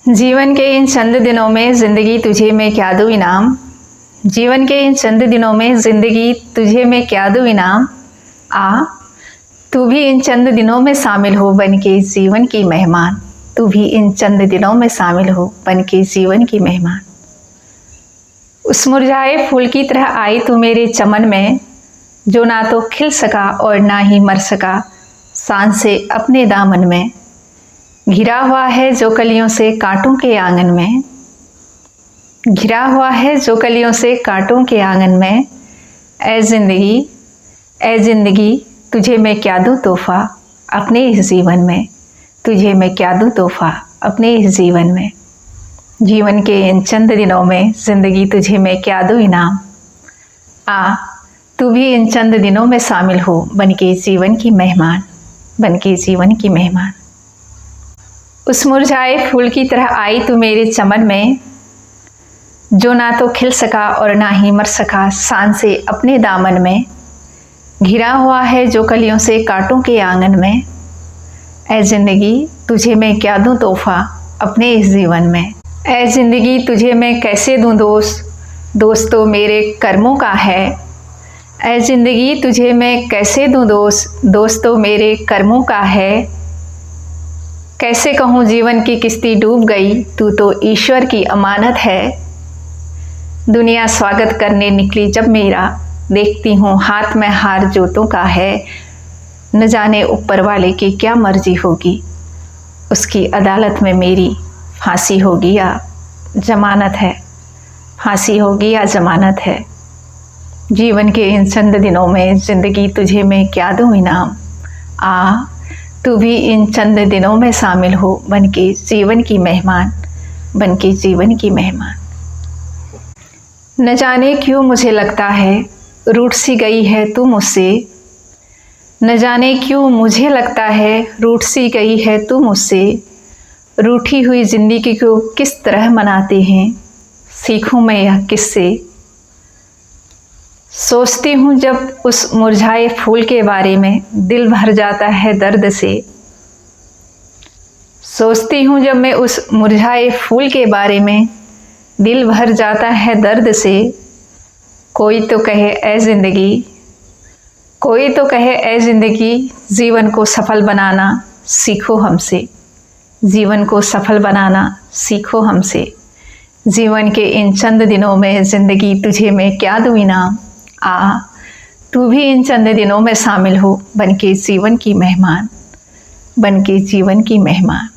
जीवन के इन चंद दिनों में ज़िंदगी तुझे मैं क्या दूँ इनाम। जीवन के इन चंद दिनों में ज़िंदगी तुझे मैं क्या दूँ इनाम। आ तू भी इन चंद दिनों में शामिल हो बन के जीवन की मेहमान। तू भी इन चंद दिनों में शामिल हो बन के जीवन की मेहमान। उस मुरझाए फूल की तरह आई तू मेरे चमन में, जो ना तो खिल सका और ना ही मर सका शान से अपने दामन में। घिरा हुआ है जो कलियों से कांटों के आंगन में, घिरा हुआ है जो कलियों से कांटों के आंगन में। ऐ ज़िंदगी तुझे मैं क्या दूँ तोहफ़ा अपने इस जीवन में। तुझे मैं क्या दूँ तोहफ़ा अपने इस जीवन में। जीवन के इन चंद दिनों में ज़िंदगी तुझे मैं क्या दूँ इनाम। आ तू भी इन चंद दिनों में शामिल हो बन के जीवन की मेहमान, बन के जीवन की मेहमान। उस मुरझाए फूल की तरह आई तू मेरे चमन में, जो ना तो खिल सका और ना ही मर सका शान से अपने दामन में। घिरा हुआ है जो कलियों से कांटों के आंगन में। ऐ ज़िंदगी तुझे मैं क्या दूँ तोहफ़ा अपने इस जीवन में। ऐ ज़िंदगी तुझे मैं कैसे दूँ दोस्त, दोस्त तो मेरे कर्मों का है। ऐ ज़िंदगी तुझे मैं कैसे दूँ दोस्त, दोस्त तो मेरे कर्मों का है। कैसे कहूँ जीवन की किश्ती डूब गई, तू तो ईश्वर की अमानत है। दुनिया स्वागत करने निकली जब मेरा, देखती हूँ हाथ में हार जोतों का है। न जाने ऊपर वाले की क्या मर्जी होगी, उसकी अदालत में मेरी फांसी होगी या जमानत है, फांसी होगी या जमानत है। जीवन के इन चंद दिनों में ज़िंदगी तुझे मैं क्या दूँ इनाम। आ तू भी इन चंद दिनों में शामिल हो बन के जीवन की मेहमान, बन के जीवन की मेहमान। न जाने क्यों मुझे लगता है रूठ सी गई है तू मुझसे। न जाने क्यों मुझे लगता है रूठ सी गई है तू मुझसे। रूठी हुई ज़िंदगी को किस तरह मनाते हैं, सीखूं मैं यह किससे। सोचती हूँ जब उस मुरझाए फूल के बारे में, दिल भर जाता है दर्द से। सोचती हूँ जब मैं उस मुरझाए फूल के बारे में, दिल भर जाता है दर्द से। कोई तो कहे ऐ ज़िंदगी, कोई तो कहे ऐ ज़िंदगी, जीवन को सफल बनाना सीखो हमसे। जीवन को सफल बनाना सीखो हमसे। जीवन के इन चंद दिनों में ज़िंदगी तुझे मैं क्या दूँ इनाम। आ तू भी इन चंद दिनों में शामिल हो बन के जीवन की मेहमान, बन के जीवन की मेहमान।